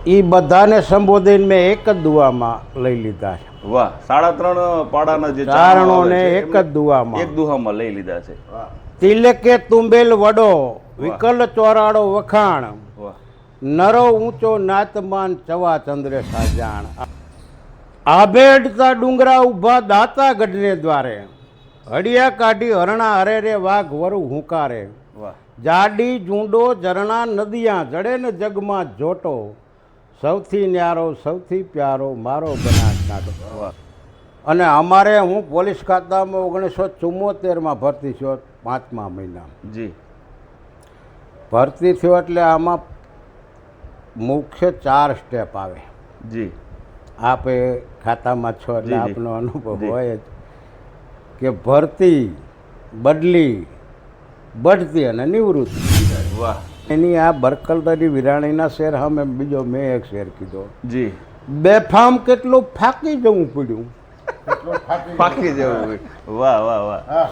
એ બધાને સંબોધીને મેં એક જ દુઆમાં લઈ લીધા છે. વાહ, 3.5 પાડાના જે ચારણોને એક જ દુઆમાં એક દુહામાં લઈ લીધા છે. તિલકે તુંબેલ વડો વિકલ ચોરાડો વખાણ વાહ, નરો ઊંચો નાતમાન ચવા ચંદ્રે સાજાણ. આભેડતા ડુંગરા ઉભા દાતા ગઢને દ્વારે હડિયા કાઢી હરણા હરે રે વાઘ વરુ હુંકારે. વાહ, જાડી ઝૂંડો ઝરણા નદિયા જડે ને જગમાં જોટો સૌથી ન્યારો સૌથી પ્યારો મારો બનાસકાંઠો. વાહ, અને અમારે હું પોલીસ ખાતામાં 1974માં ભરતી થયો, 5મા મહિના જી ભરતી થયો. એટલે આમાં મુખ્ય 4 સ્ટેપ આવે. જી આપે ખાતામાં છો એટલે જી, જી. આપનો અનુભવ જી. હોય જ કે ભરતી, બદલી, બઢતી અને નિવૃત્તિ. વાહ, એની આ બરકલદરી વિરાણીના શેર સામે બીજો મેં એક શેર કીધો, જી બેફામ કેટલું ફાકી જવું પડ્યું. પાકી જવું. વાહ વાહ વાહ,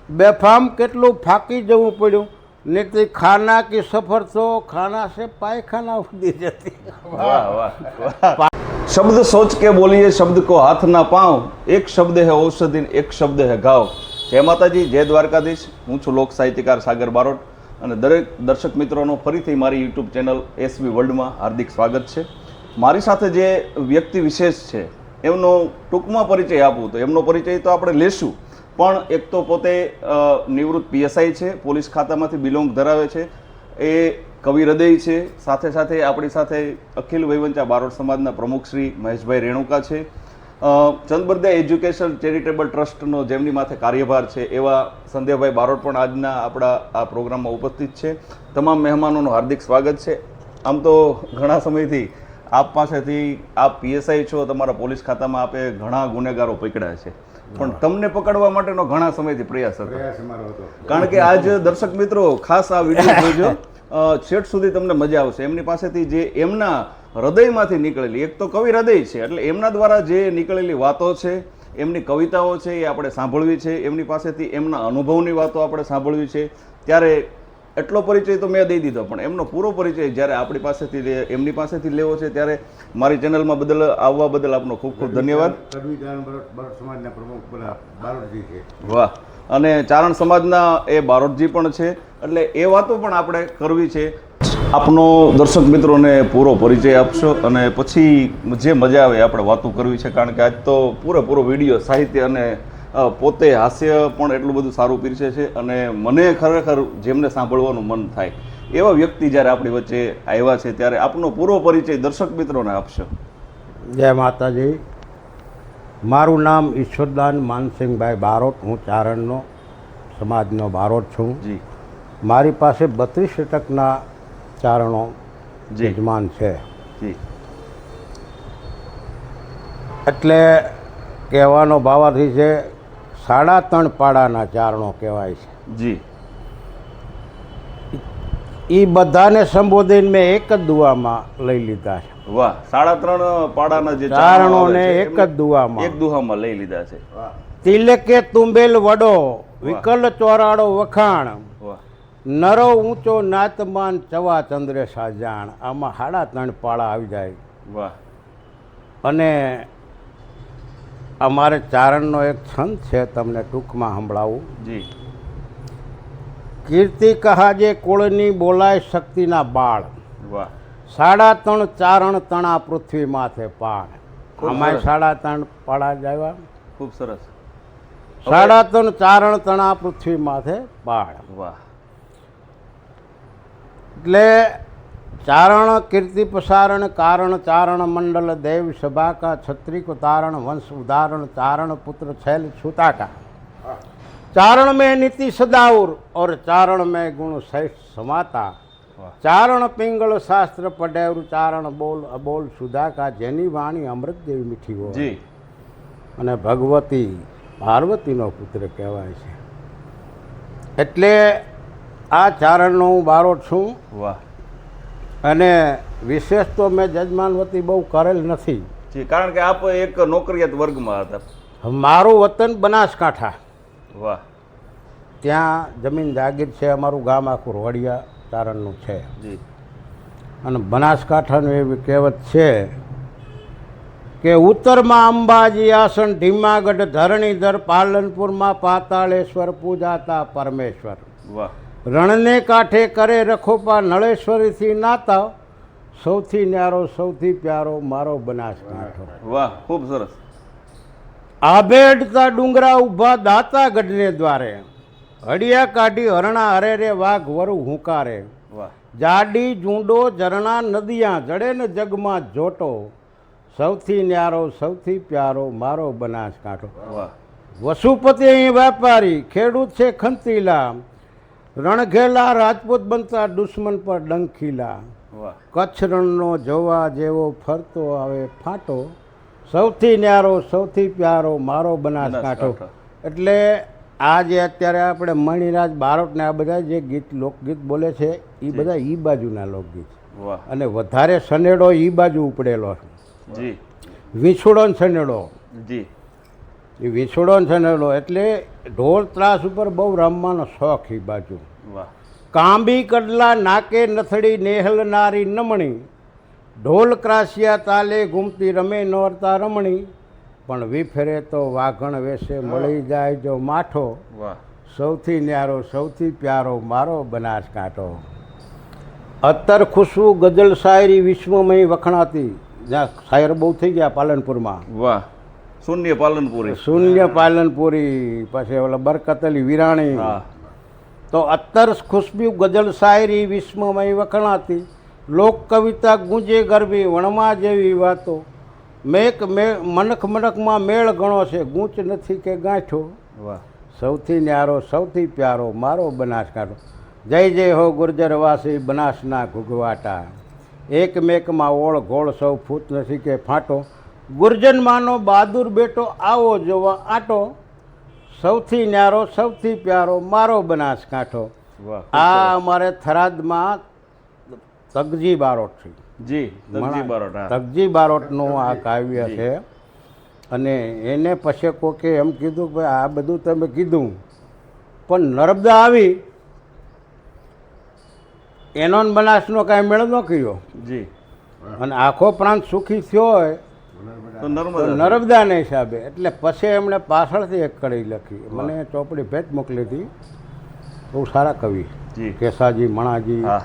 બેફામ કેટલું ફાકી જવું પડ્યું. નહીં ખાના કી સફર તો ખાના સે પાયખાના સુધી જતી. વાહ વાહ વાહ. શબ્દ સોચ કે બોલીએ, શબ્દ કો હાથ ના પાઉં, એક શબ્દ હે ઔષધિ, એક શબ્દ હે ઘાવ. જય માતાજી, જય દ્વારકાધીશ. હું છું લોક સાહિત્યકાર સાગર બારોટ અને દરેક દર્શક મિત્રોનો ફરીથી મારી યુટ્યુબ ચેનલ એસવી વર્લ્ડમાં હાર્દિક સ્વાગત છે. મારી સાથે જે વ્યક્તિ વિશેષ છે એમનો ટૂંકમાં પરિચય આપું તો એમનો પરિચય તો આપણે લેશું, પણ એક તો પોતે નિવૃત્ત પીએસઆઈ છે, પોલીસ ખાતામાંથી બિલોંગ ધરાવે છે, એ કવિ હૃદય છે, સાથે સાથે આપણી સાથે અખિલ વહીવંચા બારોટ સમાજના પ્રમુખ શ્રી મહેશભાઈ રેણુકા છે, ચંદબરદા એજ્યુકેશન ચેરિટેબલ ટ્રસ્ટનો જેમની માથે કાર્યભાર છે એવા સંધ્યાભાઈ બારોટ પણ આજના આપણા આ પ્રોગ્રામમાં ઉપસ્થિત છે. તમામ મહેમાનોનું હાર્દિક સ્વાગત છે. આમ તો ઘણા સમયથી આપ પાસેથી આપ પીએસઆઈ છો, તમારા પોલીસ ખાતામાં આપે ઘણા ગુનેગારો પકડ્યા છે, પણ તમને પકડવા માટેનો ઘણા સમયથી પ્રયાસ હતો. કારણ કે આજ દર્શક મિત્રો ખાસ આ વિડીયો જોજો, છેટ સુધી તમને મજા આવશે. એમની પાસેથી જે એમના હૃદયમાંથી નીકળેલી, એક તો કવિ હૃદય છે એટલે એમના દ્વારા જે નીકળેલી વાતો છે, એમની કવિતાઓ છે એ આપણે સાંભળવી છે, એમની પાસેથી એમના અનુભવની વાતો આપણે સાંભળવી છે. ત્યારે એટલો પરિચય તો મેં દઈ દીધો, પણ એમનો પૂરો પરિચય જ્યારે આપણી પાસેથી એમની પાસેથી લેવો છે ત્યારે મારી ચેનલમાં આવવા બદલ આપનો ખૂબ ખૂબ ધન્યવાદ. વાહ, અને ચારણ સમાજના એ બારોટજી પણ છે, એટલે એ વાતો પણ આપણે કરવી છે. આપનો દર્શક મિત્રોને પૂરો પરિચય આપશો અને પછી જે મજા આવે આપણે વાતો કરવી છે, કારણ કે આજ તો પૂરેપૂરો વિડીયો સાહિત્ય અને પોતે હાસ્ય પણ એટલું બધું સારું પીરસે છે અને મને ખરેખર જેમને સાંભળવાનું મન થાય એવા વ્યક્તિ જ્યારે આપણી વચ્ચે આવ્યા છે ત્યારે આપનો પૂરો પરિચય દર્શક મિત્રોને આપશો. જય માતાજી. મારું નામ ઈશ્વરદાન માનસિંહભાઈ બારોટ, હું ચારણનો સમાજનો બારોટ છું. જી મારી પાસે 32% ચારણો યજમાન છે. જી એટલે કહેવાનો ભાવાર્થી છે 3.5 પાડાના ચારણો કહેવાય છે. જી એ બધાને સંબોધીને મેં એક જ દુઆમાં લઈ લીધા છે. વાહ, 3.5 પાડાના જે ચારણોને એક જ દુઆમાં એક દુહામાં લઈ લીધા છે. તિલકે તુંબેલ વડો વિકલ ચોરાડો વખાણ વાહ, નરો ઊંચો નાતમાન ચવા ચંદ્રે સાજાણ. આમાં 3.5 પાડા આવી જાય. વાહ, અને અમારે ચારણનો એક છંદ છે, તમને ટૂંકમાં સંભળાવું. જી કીર્તિ કહાજે કુળની બોલાય શક્તિના બાળ, વાહ, 3.5 ચારણ તણા પૃથ્વી માથે પાડ. ખૂબ આમાંય સરસ. 3.5 પાડા જ આવ્યા. ખૂબ સરસ. 3.5 ચારણ તણા પૃથ્વી માથે પાડ. વાહ, એટલે ચારણ કીર્તિ પ્રસારણ કારણ ચારણ મંડલ દેવ સભા કા છત્रिक उतारण वंश उदाहरण चारण पुत्र छैल छूता का चारण में नीति सदाउर और चारण में गुण श्रेष्ठ समाता चारण पिंगल शास्त्र पडेवर चारण बोल अबोल सुधा का जेनी वाणी अमृत जेवी मीठी हो. જી અને ભગવતી પાર્વતીનો પુત્ર કહેવાય છે. એટલે આ ચારણનો હું બારોટ છું. વાહ, અને વિશેષ તો મેં જજમાન વતી બહુ કરેલ નથી. જી કારણ કે આપ એક નોકરિયાત વર્ગમાં હતા. મારું વતન બનાસકાંઠા, વાહ, ત્યાં જમીન જાગીર છે. અમારું ગામ આખું રોડિયા ચારણનું છે. જી અને બનાસકાંઠાનું એવી કહેવત છે કે ઉત્તરમાં અંબાજી આસન ઢીમાગઢ ધરણીધર પાલનપુરમાં પાતાળેશ્વર પૂજાતા પરમેશ્વર વાહ રણને કાંઠે કરે રખોપા નળેશ્વરીથી નાતા સૌથી ન્યારો સૌથી પ્યારો મારો બનાસકાંઠો વાહ ખૂબ સરસ આભેડતા ડુંગરા ઊભા દાતા ગઢને દ્વારે હડિયા કાઢી હરણા હરે રે વાઘ વરુ હુંકારે વાહ જાડી ઝૂંડો ઝરણા નદિયા જડે ને જગમાં જોટો સૌથી ન્યારો સૌથી પ્યારો મારો બનાસકાંઠો વાહ વસુપતિ અહીં વેપારી ખેડૂત છે ખંતીલા રણઘેલા રાજપૂત બનતા દુશ્મન પર ડંખીલા વાહ કચ્છ રણનો જોવા જેવો ફરતો આવે ફાટો સૌથી ન્યારો સૌથી પ્યારો મારો બનાસકાંઠો એટલે આ જે અત્યારે આપણે મણિરાજ બારોટને આ બધા જે ગીત લોકગીત બોલે છે એ બધા ઈ બાજુના લોકગીત વાહ અને વધારે સનેડો ઈ બાજુ ઉપડેલો છે જી વીંછોડો ને સનેડો જી એ વીંછોડો ને સનેડો એટલે ઢોલ ત્રાસ ઉપર બહુ રમવાનો શોખ ઈ બાજુ વાહ કાંબી કડલા નાકે નથડી નેહલનારી નમણી ઢોલ ક્રાસિયા તાલે ઘૂમતી રમે નોરતા રમણી પણ વિફરે તો વાઘણ વેશે મળી જાય જો માઠો વાહ સૌથી ન્યારો સૌથી પ્યારો મારો બનાસકાંઠો અત્તર ખુશ્બુ ગઝલ શાયરી વિશ્વમય વખણાતી જ્યાં શાયર બહુ થઈ ગયા પાલનપુરમાં વાહ શૂન્ય પાલનપુરી શૂન્ય પાલનપુરી પછી ઓલા બરકત અલી વિરાણી હા તો અત્તર ખુશ્બુ ગઝલ શાયરી વિશ્વમય વખણાતી લોક કવિતા ગુંજે ગરબી વણમાં જેવી વાતો મેક મનખ મનખમાં મેળ ગણો છે ગૂંચ નથી કે ગાંઠો વાહ સૌથી ન્યારો સૌથી પ્યારો મારો બનાસકાંઠો જય જય હો ગુર્જરવાસી બનાસના ઘૂઘવાટા એકમેકમાં ઓળ ઘોળ સૌ ફૂટ નથી કે ફાંટો ગુર્જન માનો બહાદુર બેટો આવો જોવા આટો સૌથી ન્યારો સૌથી પ્યારો મારો બનાસકાંઠો વાહ આ અમારે થરાદમાં તગજી બારોટ છે જી તગજી બારોટ હા તગજી બારોટનું આ કાવ્ય છે અને એને પછી કોકે એમ કીધું કે ભાઈ આ બધું તમે કીધું પણ નર્મદા આવી એનો ને બનાસનો કાંઈ મેળ ન કર્યો જી અને આખો પ્રાંત સુખી થયો હોય તો તો નર્મદા નર્મદાના હિસાબે એટલે પછી એમણે પાછળથી એક કડી લખી મને ચોપડી ભેટ મોકલી હતી બહુ સારા કવિ જી કેસાજી મણાજી હા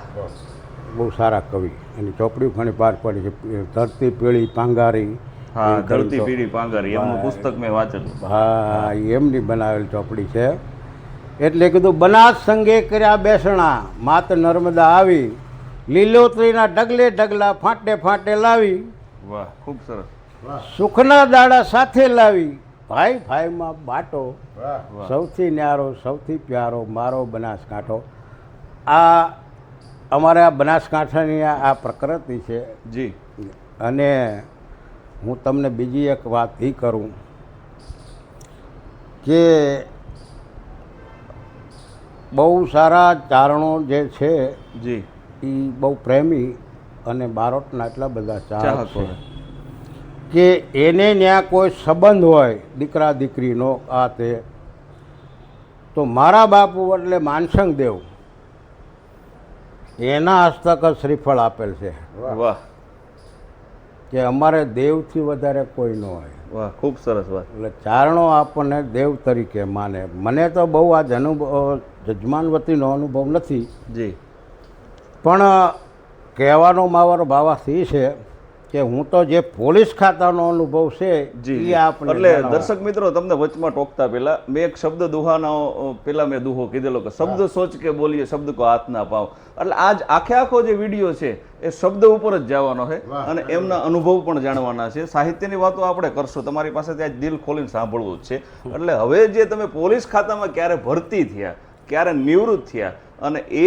બહુ સારા કવિ એની ચોપડીઓ ઘણી પાર પડી છે ધરતી પીળી પાંગારી હા ધરતી પીળી પાંગારી એમનું પુસ્તક મેં વાંચેલું હા એ એમની બનાવેલ ચોપડી છે એટલે કીધું બનાસ સંગે કર્યા બેસણા માત નર્મદા આવી લીલોતરીના ડગલે ડગલા ફાંટે ફાંટે લાવી વાહ ખૂબ સરસ સુખના દાડા સાથે લાવી ભાઈ ભાઈમાં બાટો વાહ સૌથી ન્યારો સૌથી પ્યારો મારો બનાસકાંઠો આ અમારે આ બનાસકાંઠાની આ પ્રકૃતિ છે જી અને હું તમને બીજી એક વાત એ કરું કે બહુ સારા ચારણો જે છે જી એ બહુ પ્રેમી અને બારોટના એટલા બધા ચાહક ચાહકો છે કે એને ત્યાં કોઈ સંબંધ હોય દીકરા દીકરીનો આ તે તો મારા બાપુ એટલે માનસંગ દેવ એના હસ્તક જ શ્રીફળ આપેલ છે વાહ કે અમારે દેવથી વધારે કોઈ ન હોય વાહ ખૂબ સરસ વાત એટલે ચારણો આપણને દેવ તરીકે માને મને તો બહુ આજ અનુભવ જજમાન વતીનો અનુભવ નથી જી પણ કહેવાનો મારો ભાવાર્થ એ છે કે હું તો જે પોલીસ ખાતાનો અનુભવ છે જી એ આપણે એટલે જણાવવા. દર્શક મિત્રો તમને વચમાં ટોકતા પહેલા મેં એક શબ્દ દુહાનો પેલા મેં દુહો કીધેલો કે શબ્દ સોચ કે બોલીએ શબ્દ કો હાથ ના પાવ એટલે આજ આખે આખો જે વિડીયો છે એ શબ્દ ઉપર જ જવાનો છે અને એમના અનુભવ પણ જાણવાના છે સાહિત્યની વાતો આપણે કરશું તમારી પાસે ત્યાં દિલ ખોલીને સાંભળવું જ છે એટલે હવે જે તમે પોલીસ ખાતામાં ક્યારે ભરતી થયા ક્યારે નિવૃત્ત થયા અને એ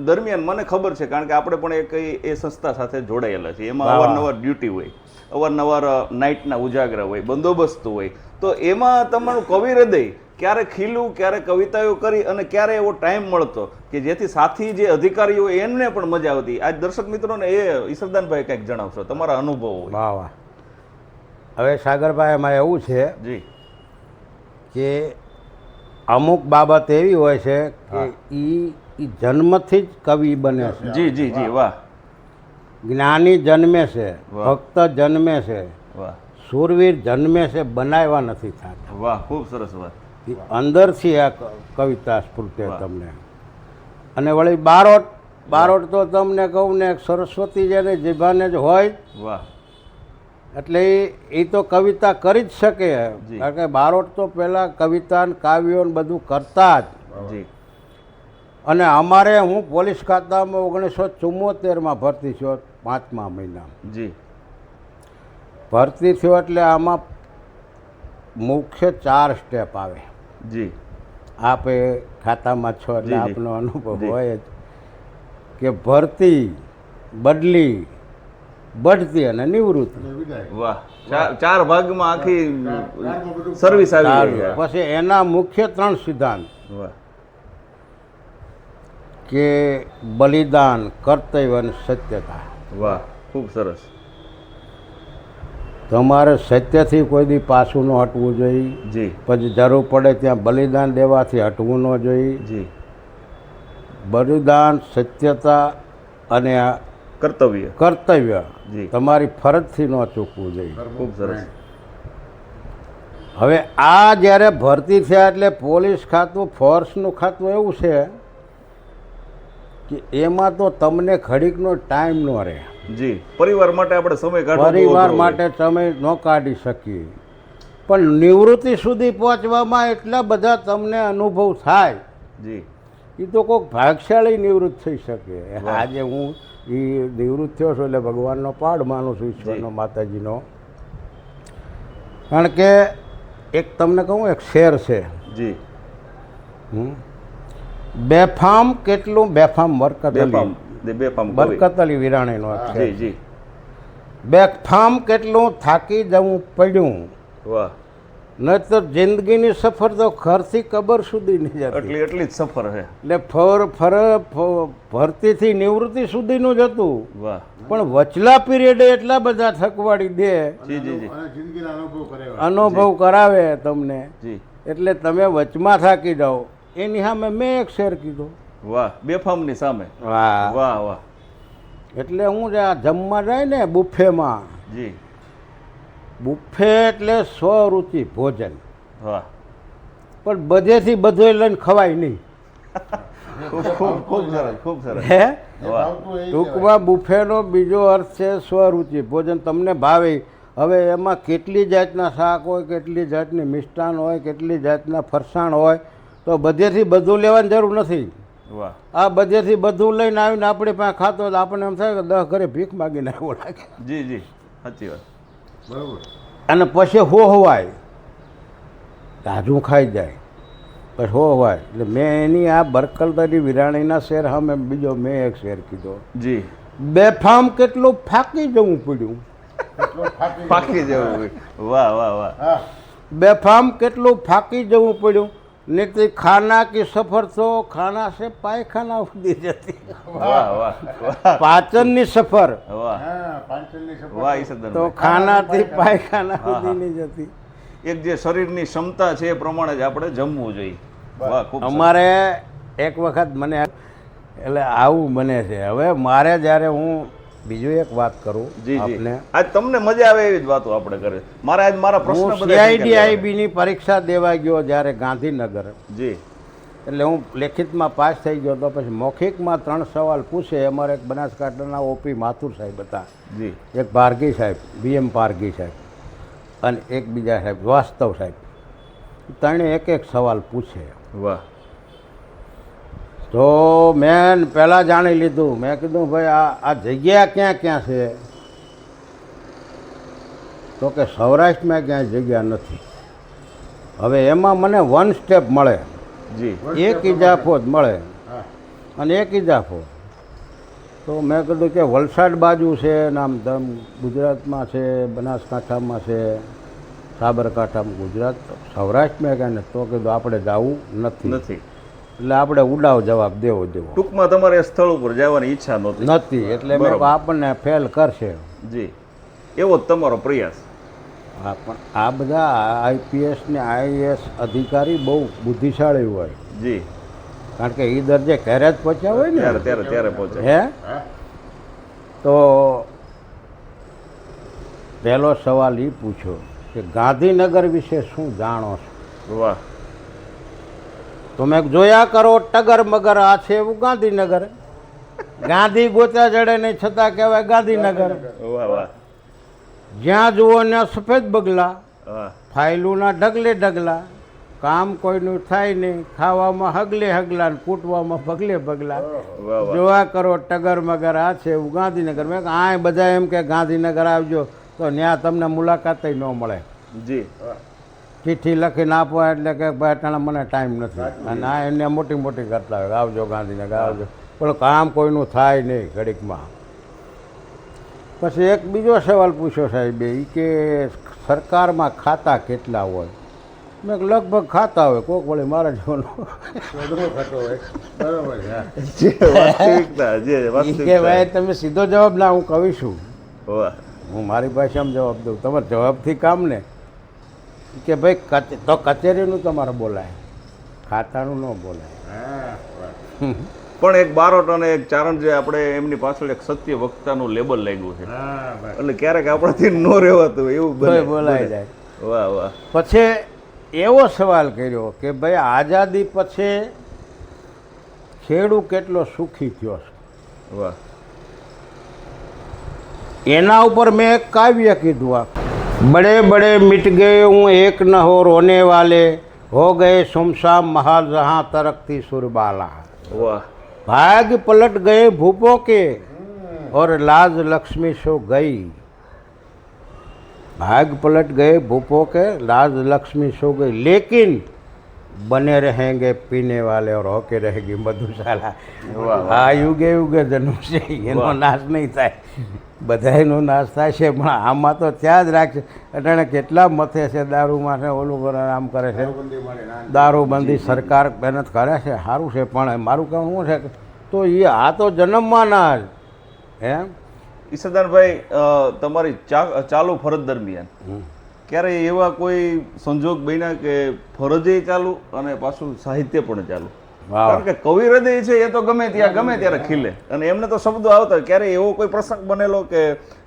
દરમિયાન મને ખબર છે કારણ કે આપણે પણ એક એ સંસ્થા સાથે જોડાયેલા છીએ એમાં અવારનવાર ડ્યુટી હોય અવારનવાર નાઇટના ઉજાગરા હોય બંદોબસ્ત હોય તો એમાં તમારું કવિ હૃદય ક્યારે ખીલું ક્યારે કવિતાઓ કરી અને ક્યારે એવો ટાઈમ મળતો કે જેથી સાથી જે અધિકારીઓ એમને પણ મજા આવતી આજ દર્શક મિત્રોને એ ઈસરદાનભાઈ કંઈક જણાવશો તમારા અનુભવો હોય વાહ વાહ હવે સાગરભાઈ એમાં એવું છે જી કે અમુક બાબત એવી હોય છે કે એ જન્મથી જ કવિ બને છે જી જી જી વાહ જ્ઞાની જન્મે છે, વાહ. ભક્ત જન્મે છે, વાહ શૂરવીર જન્મે છે, બનાવ્યા નથી થતા. વાહ, ખૂબ સરસ વાત. એ અંદરથી આ કવિતા સ્ફૂર્તે વાહ. તમને. અને વળી બારોટ, બારોટ તો તમને કહું ને સરસ્વતી જેને જીભાને જ હોય વાહ એટલે એ તો કવિતા કરી જ શકે. જી. કારણ કે બારોટ તો પહેલાં કવિતા ને કાવ્યો ને બધું કરતા જ. જી અને અમારે હું પોલીસ ખાતામાં 1974માં ભરતી થયો, 5મા મહિના જી ભરતી થયો. એટલે આમાં મુખ્ય 4 સ્ટેપ આવે. જી આપે ખાતામાં છો એટલે જી, જી. આપનો અનુભવ જી. હોય જ કે ભરતી, બદલી, બઢતી અને નિવૃત્તિ. વાહ, ચાર ભાગમાં આખી સર્વિસ આવી ગઈ. પછી એના મુખ્ય 3 સિદ્ધાંત વાહ કે બલિદાન, કર્તવ્ય અને સત્યતા. વાહ, ખૂબ સરસ. તમારે સત્યથી કોઈ દી પાછું ન હટવું જોઈએ. જી પછી જરૂર પડે ત્યાં બલિદાન દેવાથી હટવું ન જોઈએ. જી બલિદાન, સત્યતા અને આ કર્તવ્ય. કર્તવ્ય જી તમારી ફરજથી ન ચૂકવું જોઈએ. ખૂબ સરસ. હવે આ જ્યારે ભરતી થયા એટલે પોલીસ ખાતું, ફોર્સનું ખાતું એવું છે કે એમાં તો તમને ઘડીકનો ટાઈમ ન રહે. જી, પરિવાર માટે આપણે સમય કાઢવો બહુ પરિવાર અઘરો હોય. માટે સમય ન કાઢી શકીએ. પણ નિવૃત્તિ સુધી પહોંચવામાં એટલા બધા તમને અનુભવ થાય. જી એ તો કોઈક ભાગશાળી નિવૃત્ત થઈ શકે. વાહ. આજે હું એ નિવૃત્ત થયો છું એટલે ભગવાનનો પાડ માનું છું, ઈશ્વરનો, માતાજીનો. કારણ કે એક તમને કહું, એક શેર છે. જી હમ. બેફામ કેટલું બેફામ બરકત બેફામ, અલી, બેફામ કવિ. બરકત અલી વિરાણીનો આ છે. જી જી બેફામ કેટલું થાકી જવું પડ્યું, વાહ, નહીતર જિંદગીની સફર તો ઘરથી કબર સુધી નહીં જતી. એટલી એટલી જ સફર છે. એટલે ભરતીથી નિવૃત્તિ સુધીનું જ હતું. વાહ, પણ વચલા પીરિયડે એટલા બધા થકવાડી દે, જી જી જી અનુભવ કરાવે તમને, જી એટલે તમે વચમાં થાકી જાઓ. એની સામે મેં એક શેર કીધો. વાહ, બેફામની સામે. વાહ. વાહ વાહ, એટલે હું જે આ જમવા જાય ને બુફેમાં, જી બુફે એટલે સ્વરુચિ ભોજન, વાહ, પણ બધેથી બધું લઈને ખવાય નહીં. ખૂબ ખૂબ ખૂબ સરસ, ખૂબ સરસ. હે વાહ, ટૂંકમાં બુફેનો બીજો અર્થ છે સ્વરુચિ ભોજન. તમને ભાવે. હવે એમાં કેટલી જાતના શાક હોય, કેટલી જાતની મિષ્ટાન હોય, કેટલી જાતના ફરસાણ હોય, તો બધેથી બધું લેવાની જરૂર નથી. વાહ, આ બધેથી બધું લઈને આવીને આપણી પાસે ખાતો હોય તો આપણને એમ થાય કે 10 ઘરે ભીખ માગીને આવ્યો લાગે. જી જી, સાચી વાત. અને પછી હોવાય, તાજું ખાઈ જાય, પછી હોવાય. એટલે મેં એની આ બરકલદરી વિરાણીના શેર સામે બીજો મેં એક શેર કીધો. જી, બેફામ કેટલું ફાકી જવું પડ્યું, પાકી જવું. વાહ વાહ વાહ, બેફામ કેટલું ફાકી જવું પડ્યું. નહીં તો ખાના કી સફર તો ખાના સે પાયખાના સુધી જતી. વાહ વાહ વાહ, પાચનની સફર વાહ વાહ, ઈસદન તો ભાઈ. ખાનાથી પાયખાના સુધી નહીં જતી. એક જે શરીરની ક્ષમતા છે એ પ્રમાણે જ આપણે જમવું જોઈએ. વાહ, ખૂબ સરસ. અમારે એક વખત મને એટલે આવું બને છે. હવે મારે જ્યારે હું બીજું એક વાત કરું જી જી, આપને, આજ તમને મજા આવે એવી જ વાતો આપણે કરે. મારે આજ મારા પ્રશ્ન હું બધા નીકળી ગયા. CIDIB પરીક્ષા દેવા ગયો જ્યારે ગાંધીનગર. જી એટલે હું લેખિતમાં પાસ થઈ ગયો તો પછી મૌખિકમાં 3 સવાલ પૂછે. અમારે એક બનાસકાંઠાના OP માથુર સાહેબ હતા, જી એક પારગી સાહેબ, BM પારગી સાહેબ, અને એક બીજા સાહેબ વાસ્તવ સાહેબ. ત્રણે એક સવાલ પૂછે. વાહ, તો મેં પહેલાં જાણી લીધું. મેં કીધું ભાઈ આ જગ્યા ક્યાં ક્યાં છે? તો કે સૌરાષ્ટ્રમાં ક્યાંય જગ્યા નથી. હવે એમાં મને 1 સ્ટેપ મળે, જી એક ઇજાફો જ મળે, અને એક ઇજાફો. તો મેં કીધું કે વલસાડ બાજુ છે, નામ ગુજરાતમાં છે, બનાસકાંઠામાં છે, સાબરકાંઠામાં, ગુજરાત, સૌરાષ્ટ્રમાં ક્યાં નથી. તો કીધું આપણે જવું નથી. નથી. એટલે આપણે ઉડાવ જવાબ દેવો. ટૂંકમાં તમારે એ સ્થળ ઉપર જવાની ઈચ્છા નહોતી. નથી. એટલે મેં બરોબર. આપણને ફેલ કરશે. જી, એવો જ તમારો પ્રયાસ. હા, પણ આ બધા IPS ને IAS અધિકારી બહુ બુદ્ધિશાળી હોય. જી, કારણ કે એ દરજે ઘરે જ પહોંચ્યા હોય ત્યારે ને. ત્યારે ત્યારે પહોંચે. હે તો પહેલો સવાલ એ પૂછ્યો કે ગાંધીનગર વિશે શું જાણો છો? વાહ. તમે જોયા કરો ટગર મગર આ છે એવું ગાંધીનગર. ગાંધી ગોતા જડે નહીં છતાં કહેવાય ગાંધીનગર. વાહ વાહ. જ્યાં જુઓ ત્યાં સફેદ બગલા, વાહ ફાઇલોના ઢગલે ઢગલા, કામ કોઈનું થાય નહીં, ખાવામાં હગલે હગલા ને કૂટવામાં ભગલે ભગલા. વાહ વાહ. જોવા કરો ટગર મગર આ છે એવું ગાંધીનગર. મેં આ બધા એમ કે ગાંધીનગર આવજો તો ત્યાં તમને મુલાકાત ન મળે. જી. ચિઠ્ઠી લખીને આપો એટલે કે ભાઈ અટાણે મને ટાઈમ નથી, અને આ એને મોટી મોટી કરતા હોય આવજો ગાંધીનગર આવજો, પણ કામ કોઈનું થાય નહીં ઘડીકમાં. પછી એક બીજો સવાલ પૂછ્યો સાહેબે, એ કે સરકારમાં ખાતા કેટલા હોય? મેં કીધું લગભગ ખાતા હોય, કોક વળી મારા જેવાનો થતો હોય. બરાબર છે. વાસ્તવિકતા જે કે વાસ્તવિકતા. ભાઈ તમે સીધો જવાબ ના, હું કહું છું, વાહ. હું મારી ભાષામાં જવાબ દઉં, તમારે જવાબથી કામ ને. કે ભાઈ તો કચેરીનું તમારે બોલાય, ખાતાનું ન બોલાય. પણ એક બારોટ અને એક ચારણ જે આપણે એમની પાછળ એક સત્ય વક્તાનું લેબલ લાગ્યું છે, એટલે ક્યારેક આપણાથી ન રહેવાતું એવું બને. બોલાઈ જાય. વાહ વાહ. પછી એવો સવાલ કર્યો કે ભાઈ આઝાદી પછી ખેડૂત કેટલો સુખી થયો છે. વાહ. એના ઉપર મેં એક કાવ્ય કીધું, આ बड़े बड़े मिट गए हूँ एक न हो रोने वाले, हो गए सुमशाम महाल जहाँ तरकती सुरबाला. વાહ. भाग पलट गए भूपों के और लाज लक्ष्मी सो गई. भाग पलट गए भूपों के लाज लक्ष्मी सो गई, लेकिन बने रहेंगे पीने वाले और होके रहेगी मधुशाला. આ યુગે યુગે જન્મ છે, એનો નાશ નહીં થાય, બધાયનો નાશ થાય છે, પણ આમાં તો ત્યાં જ રાખશે. અટાણે કેટલા મથે છે દારૂમાં છે, ઓલું કરે આમ કરે છે, દારૂબંધી સરકાર મહેનત કરે છે, સારું છે, પણ મારું કહેવું શું છે તો એ આ તો જન્મવાના જ એમ. ઈસરદાનભાઈ, તમારી ચાલુ ફરજ દરમિયાન ક્યારે એવા કોઈ સંજોગ બન્યા કે ફરજે ચાલુ અને પાછું સાહિત્ય પણ ચાલુ? કારણ કે કવિ હૃદય છે એ તો ગમે ત્યારે ખીલે, અને એમને તો શબ્દો આવતા. ક્યારે એવો કોઈ પ્રસંગ બનેલો કે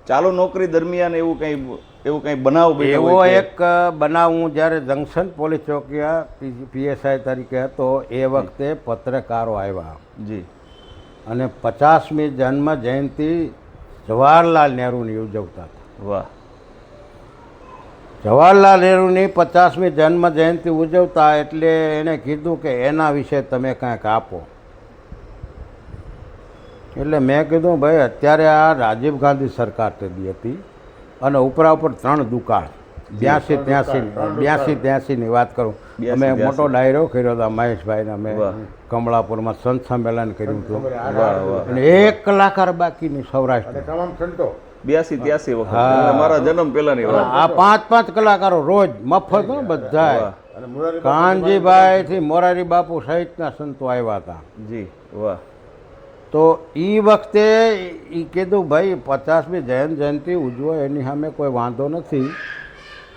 ચાલુ નોકરી દરમિયાન એવું કંઈ બનાવ બન્યો એવો હોય કે? એક બનાવ, હું જ્યારે જંકશન પોલીસ ચોકીયા PSI તરીકે હતો એ વખતે પત્રકારો આવ્યા જી, અને 50મી જન્મ જયંતિ જવાહરલાલ નહેરુની ઉજવતા હતા. વાહ. જવાહરલાલ નહેરુની 50મી જન્મ જયંતિ ઉજવતા, એટલે એણે કીધું કે એના વિશે તમે કાંઈક આપો. એટલે મેં કીધું ભાઈ અત્યારે આ રાજીવ ગાંધી સરકાર તેદી હતી, અને ઉપરા ઉપર 3 દુકાળ, 82-83ની વાત કરું. અમે મોટો ડાયરો કર્યો હતો મહેશભાઈને, અમે કમળાપુરમાં સંત સંમેલન કર્યું હતું, અને 1 કલાકાર બાકીની સૌરાષ્ટ્ર તમામ સંતો 82-83 વખત મારા જન્મ પહેલાની વાત. આ 5-5 કલાકારો રોજ મફત બધા. કાનજીભાઈ થી મોરારી બાપુ સહિતના સંતો આવ્યા હતા. જી. વાહ. તો એ વખતે એ કીધું ભાઈ 50મી જયંતિ ઉજવો, એની સામે કોઈ વાંધો નથી,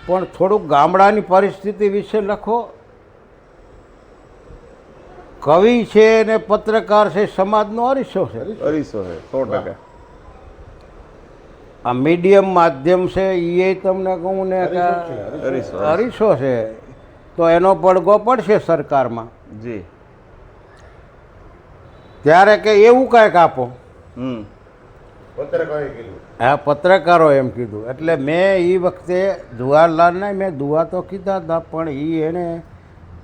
પણ થોડુંક ગામડાની પરિસ્થિતિ વિશે લખો. કવિ છે ને પત્રકાર છે, સમાજનો અરીસો છે. અરીસો છે 100%. આ મીડિયમ માધ્યમ છે એ તમને કહું ને કે અરીસો છે, તો એનો પડઘો પડશે સરકારમાં. જી. ત્યારે કે એવું કાંઈક આપો. હા, પત્રકારો એમ કીધું. એટલે મેં એ વખતે જવાહરલાલને મેં દુઆ તો કીધા હતા, પણ એને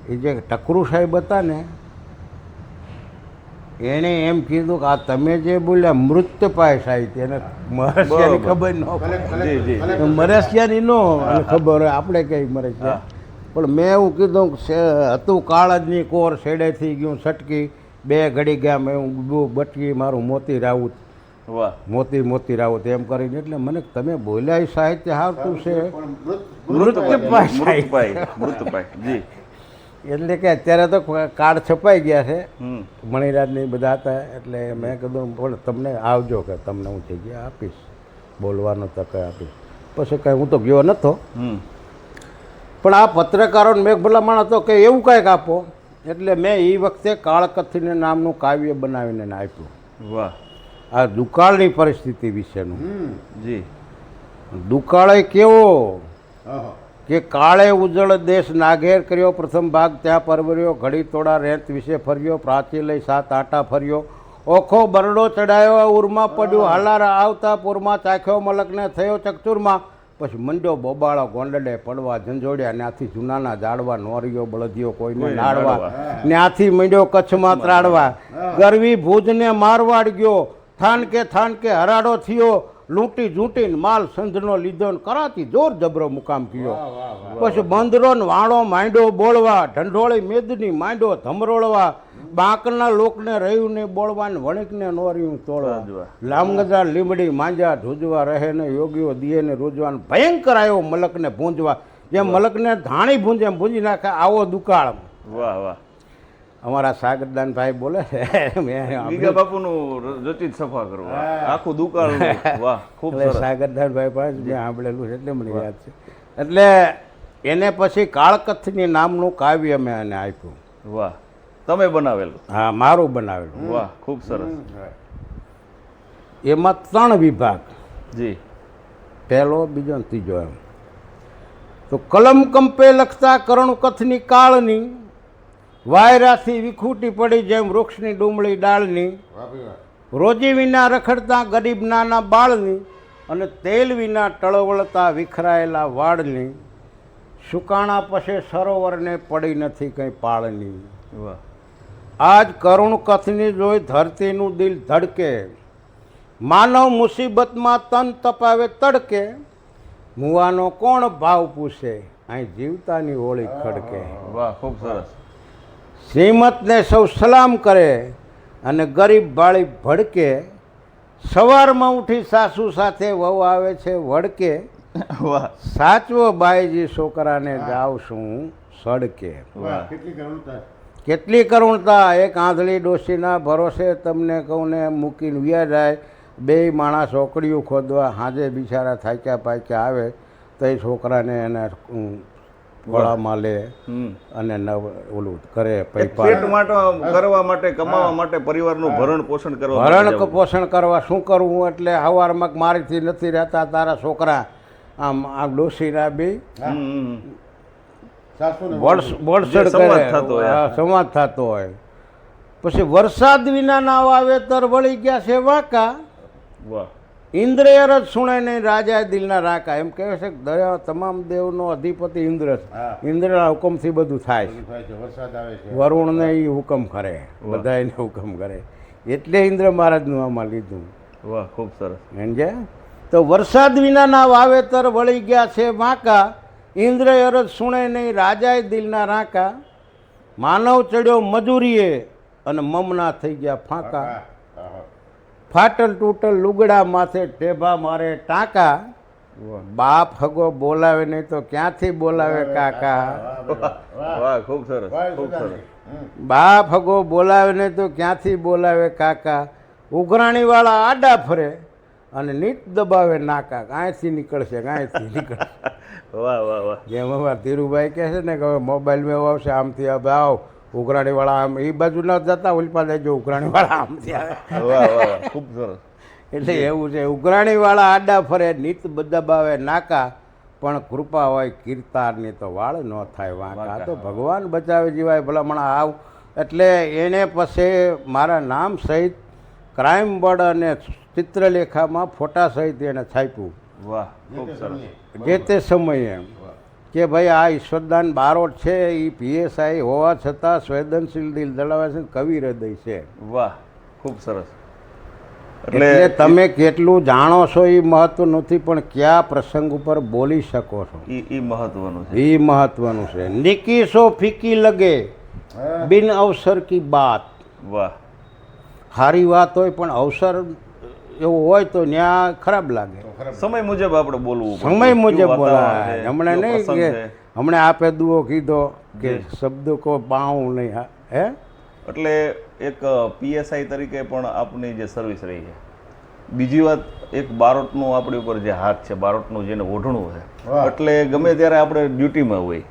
એ જે ટકરુ સાહેબ હતા ને, એણે એમ કીધું કે આ તમે જે બોલ્યા મૃત્યુપાય સાહિત્ય, એને મરસિયાની ખબર ન પડે, મરસિયાની ન ખબર હોય, આપણે કઈ મરસિયા. પણ મેં એવું કીધું કે હતું કાળજની કોર છેડે થઈ ગયું છટકી, 2 ઘડી ગયા મેં હું બટકી મારું મોતી રાઉત. વાહ. મોતી રાઉત એમ કરીને. એટલે મને તમે બોલ્યા એ સાહિત્ય હારતું છે મૃત્યુપાય. જી. એટલે કે અત્યારે તો કાર્ડ છપાઈ ગયા છે, મણિરાજની બધા હતા. એટલે મેં કીધું પણ તમને આવજો, કે તમને હું જગ્યા આપીશ, બોલવાનો તક આપીશ. પછી કાંઈ હું તો ગયો નહોતો, પણ આ પત્રકારોને મેં ભલામણ હતો કે એવું કાંઈક આપો. એટલે મેં એ વખતે કાળકથીને નામનું કાવ્ય બનાવીને આપ્યું. વાહ. આ દુકાળની પરિસ્થિતિ વિશેનું. જી. દુકાળે કેવો કે કાળે ઉજળ દેશ નાઘેર કર્યો, પ્રથમ ભાગ ત્યાં પરવર્યો, ઘડી તોડા રેત વિશે ફર્યો, પ્રાચી લઈ 7 આંટા ફર્યો, ઓખો બરડો ચડાયો, ઉરમાં પડ્યું હાલારા આવતા પૂરમાં, ચાખ્યો મલકને થયો ચકચુરમાં, પછી મંડ્યો બોબાળો ગોંડલે પડવા, ઝંઝોડ્યા ત્યાંથી જૂનાના જાડવા, નોરિયો બળદિયો કોઈને નાડવા, ત્યાંથી મંડ્યો કચ્છમાં ત્રાડવા, ગરવી ભુજને મારવાડ ગયો, થાનકે હરાડો થયો, લૂંટી ઝૂંટીને માલ સંધનો લીધો ને કરાતી જોર જબરો મુકામ કયો, પછી બંદરો ને વાણો માંડ્યો બોળવા, ઢંઢોળી મેદની માંડ્યો ધમરોળવા, બાંકના લોકને રહ્યું ને બોળવા ને વણિકને નોર્યું તોડવા, લામગજા લીમડી માંજા ધ્રુજવા, રહે ને યોગીઓ દિયે ને રોજવા, ભયંકર આવ્યો મલકને ભૂંજવા, જેમ મલકને ધાણી ભૂંજે એમ ભૂંજી નાખે આવો દુકાળ. વાહ વાહ. અમારા સાગરદાન ભાઈ બોલે ગીગા બાપુનું રચિત સફા કરવા આખું દુકાળ. વાહ ખૂબ સરસ. સાગરદાન ભાઈ પાસે મેં સાંભળેલું છે એટલે મને યાદ છે. એટલે એને પછી કાળકથની નામનું કાવ્ય મેં એને આપ્યું. વાહ. તમે બનાવેલું? હા, મારું બનાવેલું. વાહ ખૂબ સરસ. એમાં 3 વિભાગ. જી. પહેલો, બીજો ને ત્રીજો. એમ તો કલમ કંપે લખતા કરુણકથની કાળની, વાયરાથી વિખૂટી પડી જેમ વૃક્ષની ડુમળી ડાળની, રોજી વિના રખડતા ગરીબ નાના બાળની, અને તેલ વિના ટળવળતા વિખરાયેલા વાળની, સુકાણા પછી સરોવરને પડી નથી કંઈ પાળની. આજ કરુણ કથની જોઈ ધરતીનું દિલ ધડકે, માનવ મુસીબતમાં તન તપાવે તડકે, મુવાનો કોણ ભાવ પૂછે, અહીં જીવતાની હોળી ખડકે. વાહ ખૂબ સરસ. શ્રીમતને સૌ સલામ કરે અને ગરીબ બાળી ભડકે, સવારમાં ઉઠી સાસુ સાથે વહુ આવે છે વડકે, સાચવો બાઈજી છોકરાને જાવ શું સડકે. કેટલી કરુણતા એક આંધળી ડોશીના ભરોસે, તમને કહું ને મૂકીને વ્યા જાય, 2 માણસ ઓકળિયું ખોદવા, હાજે બિચારા થાક્યા પાક્યા આવે તો એ છોકરાને એને ગળામાં લે અને ઓલું કરે, પેટ માટે કરવા માટે, કમાવા માટે, પરિવારનું ભરણ પોષણ કરવા, ભરણ પોષણ કરવા શું કરવું. એટલે હવારમાં મારીથી નથી રહેતા તારા છોકરા, આમ આ ડોશીના બે બોળસડ કરે, સંવાદ થતો હોય. પછી વરસાદ વિનાના વાવેતર વળી ગયા છે વાંકા, ઇન્દ્રે અરજ સુણે નહીં રાજા દિલના રાકા. એમ કહે છે કે દયા તમામ દેવનો અધિપતિ ઇન્દ્ર છે, ઇન્દ્રના હુકમથી બધું થાય છે, વરુણને એ હુકમ કરે, બધાને હુકમ કરે, એટલે ઇન્દ્ર મહારાજનું આમાં લીધું. વાહ ખૂબ સરસ. સમજે? તો વરસાદ વિનાના વાવેતર વળી ગયા છે વાંકા, ઇન્દ્ર અરજ સુણે નહીં રાજાએ દિલના રાકા, માનવ ચડ્યો મજૂરીએ અને મમના થઈ ગયા ફાંકા, ફાટલ તૂટલ લુગડા માથે ટેભા મારે ટાંકા, બાપ હગો બોલાવે નહીં તો ક્યાંથી બોલાવે કાકા. વાહ ખૂબ સરસ, ખૂબ સરસ. બાપ હગો બોલાવે નહીં તો ક્યાંથી બોલાવે કાકા, ઉઘરાણીવાળા આડા ફરે અને નીટ દબાવે નાકા, કાંઈથી નીકળશે કાંઈથી નીકળશે. વાહ વાહ વાહ. જેમ અમારા ધીરુભાઈ કહે છે ને કે હવે મોબાઈલમાં એવું આવશે, આમથી હવે આવ ઉઘરાણીવાળા આમ એ બાજુ ન જતા ઓલપા દેજો, ઉઘરાણીવાળા આમથી આવે. વાહ વાહ ખૂબ સરસ. એટલે એવું છે, ઉઘરાણીવાળા આડા ફરે નીત દબાવે નાકા, પણ કૃપા હોય કીર્તારની તો વાળ ન થાય વાંકા. તો ભગવાન બચાવે જીવાય ભલામણ આવ. એટલે એને પછી મારા નામ સહિત ક્રાઇમ બોર્ડ અને ચિત્રલેખામાં ફોટા સહિત એને છાપ્યું. વાહ ખૂબ સરસ. જે તે સમયે એમ કે ભાઈ આ ઈશ્વરદાન બારોટ છે, એ PSI હોવા છતાં સંવેદનશીલ દિલ ધરાવે છે, કવિ હૃદય છે. વાહ ખૂબ સરસ. એટલે તમે કેટલું જાણો છો એ મહત્વ નથી, પણ કયા પ્રસંગ ઉપર બોલી શકો છો એ મહત્વનું છે. એ મહત્વનું છે. નિકી સો ફીકી લગે બિન અવસર કી બાત. વાહ. સારી વાત હોય પણ અવસર એવું હોય તો ત્યાં ખરાબ લાગે. સમય મુજબ આપણે બોલવું, સમય મુજબ બોલાય. હમણાં નહીં કે હમણાં આપે દુઓ કીધો કે શબ્દ કો પાઉં નહીં. હે એટલે એક PSI તરીકે પણ આપની જે સર્વિસ રહી છે. બીજી વાત, એક બારોટનું આપણી ઉપર જે હાથ છે, બારોટનું જેને ઓઢણું છે, એટલે ગમે ત્યારે આપણે ડ્યુટીમાં હોય,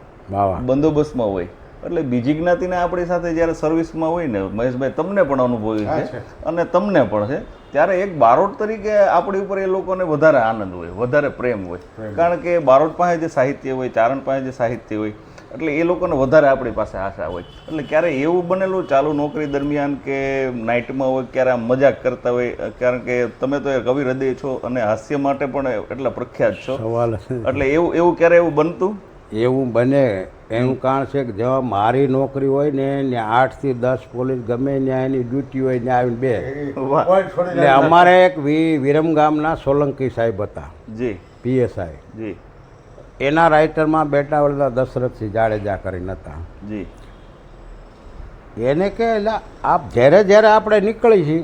બંદોબસ્તમાં હોય, એટલે બીજી જ્ઞાતિને આપણી સાથે જ્યારે સર્વિસમાં હોય ને મહેશભાઈ, તમને પણ અનુભવ્યું છે અને તમને પણ છે, ત્યારે એક બારોટ તરીકે આપણી ઉપર એ લોકોને વધારે આનંદ હોય, વધારે પ્રેમ હોય, કારણ કે બારોટ પાસે જે સાહિત્ય હોય, ચારણ પાસે જે સાહિત્ય હોય, એટલે એ લોકોને વધારે આપણી પાસે આશા હોય. એટલે ક્યારે એવું બનેલું ચાલુ નોકરી દરમિયાન કે નાઇટમાં હોય, ક્યારે આમ મજાક કરતા હોય, કારણ કે તમે તો એ કવિ હૃદય છો અને હાસ્ય માટે પણ એટલા પ્રખ્યાત છો, સવાલ એટલે એવું ક્યારે એવું બનતું? એવું બને. એનું કારણ છે કે જેવા મારી નોકરી હોય ને ત્યાં 8 થી 10 પોલીસ ગમે ત્યાં એની ડ્યુટી હોય ત્યાં આવીને બે. એટલે અમારે એક વિરમગામના સોલંકી સાહેબ હતા, જી પીએસઆઈ, જી એના રાઇટરમાં બેટા વળતા દશરથસિંહ જાડેજા કરીને હતા. જી એને કે એટલે આપ જ્યારે જ્યારે આપણે નીકળી છીએ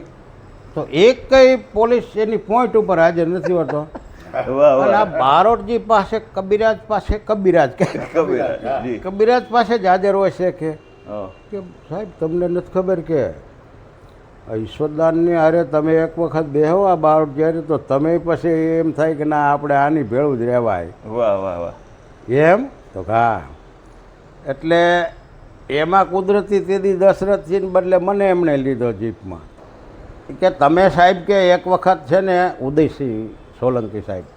તો એક કઈ પોલીસ એની પોઈન્ટ ઉપર હાજર નથી હોતો. અને આ બારોટજી પાસે કબીરાજ પાસે કબીરાજ પાસે જ હાજર હોય છે કે સાહેબ તમને નથી ખબર કે ઈશ્વરદાનની હારે તમે એક વખત બેહો આ બારોટ જ્યારે, તો તમે પછી એમ થાય કે ના આપણે આની ભેળું જ રહેવાય. વાહ વાહ વાહ. એમ તો હા, એટલે એમાં કુદરતી તેથી દશરથસિંહ બદલે મને એમણે લીધો જીપમાં કે તમે સાહેબ કે એક વખત છે ને ઉદયસિંહ સોલંકી સાહેબ,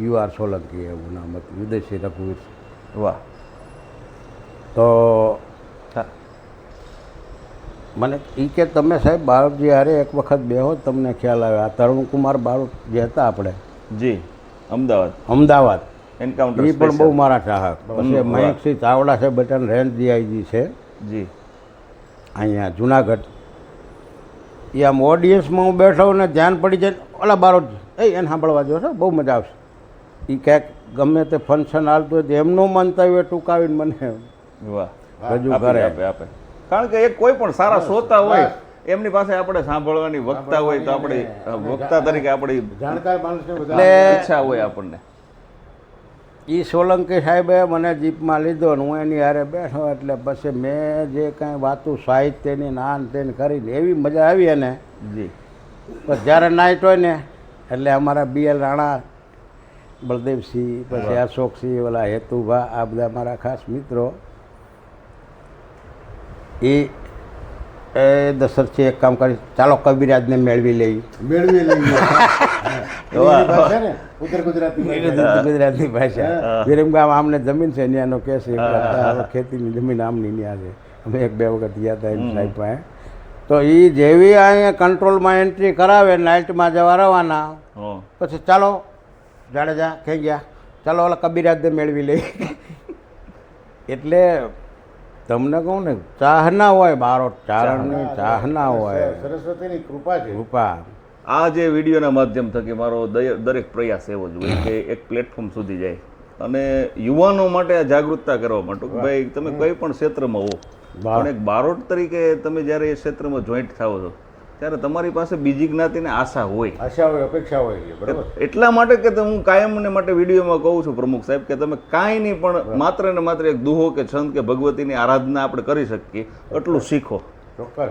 યુઆર સોલંકી એવું નામ હતું, ઉદયસિંહ રઘુવીર. વાહ. તો મને એ કે તમે સાહેબ બારોટજી હારે એક વખત બેહો, તમને ખ્યાલ આવે. આ તરુણકુમાર બારોટ જે હતા આપણે, જી, અમદાવાદ, એન્કાઉન્ટર એ પણ બહુ મારા ચાહક. પછી મયંકસિંહ ચાવડા છે, બટન રેન્જ ડીઆઈજી છે જી અહીંયા જુનાગઢ. એ આમ ઓડિયન્સમાં હું બેઠો ને ધ્યાન પડી જાય, ઓલા બારોટજી એને સાંભળવા જો છો, બહુ મજા આવશે. એ ક્યાંક ગમે તે ફંક્શન હાલતું હોય તો એમનું મંતવ્ય ટૂંકાવીને મને રજૂ કરે. આપે કારણ કે એક કોઈ પણ સારા શ્રોતા હોય એમની પાસે આપણે સાંભળવાની વક્તા હોય તો આપણે વક્તા તરીકે આપણી જાણકાર માણસ ઈચ્છા હોય આપણને. એ સોલંકી સાહેબે મને જીપમાં લીધો ને હું એની હારે બેઠો, એટલે પછી મેં જે કાંઈ વાતું સાહિત્યની નાન તેને કરીને એવી મજા આવી. એને જી પછી જ્યારે નાઇટ હોય ને એટલે અમારા BL રાણા, બળદેવસિંહ, પછી અશોકસિંહ, ઓલા હેતુભા, આ બધા મારા ખાસ મિત્રો. એ દશરથસિંહ એક કામ કરી, ચાલો કબીરાજને મેળવી લઈ. ગુજરાતની ભાષા. વિરમગામ આમને જમીન છે ત્યાંનો કેસ, ખેતીની જમીન આમની ત્યાં છે. અમે 1-2 વખત ગયા હતા એમ સાહેબ પાસે. તો એ જેવી અહીંયા કંટ્રોલમાં એન્ટ્રી કરાવે, નાઇટમાં જવા રવાના, પછી ચાલો જાડેજા થઈ ગયા, ચાલો ઓલા કબીરાજને મેળવી લઈ. એટલે તમને કહું ને, ચાહના હોય બારોટ, ચારણની ચાહના હોય, સરસ્વતીની કૃપા છે, કૃપા. આ જે વિડીયોના માધ્યમ થકી મારો દરેક પ્રયાસ એવો જ હોય કે એક પ્લેટફોર્મ સુધી જાય અને યુવાનો માટે આ જાગૃતતા કરવા માટે કે ભાઈ તમે કોઈ પણ ક્ષેત્રમાં હો, પણ એક બારોટ તરીકે તમે જ્યારે એ ક્ષેત્રમાં જોઈન્ટ થાઓ છો ત્યારે તમારી પાસે બીજી જ્ઞાતિને આશા હોય, અપેક્ષા હોય. એટલા માટે કે હું કાયમને માટે વિડીયોમાં કહું છું પ્રમુખ સાહેબ કે તમે કાંઈ નહીં પણ માત્ર ને માત્ર એક દુહો કે છંદ કે ભગવતીની આરાધના આપણે કરી શકીએ એટલું શીખો. ચોક્કસ.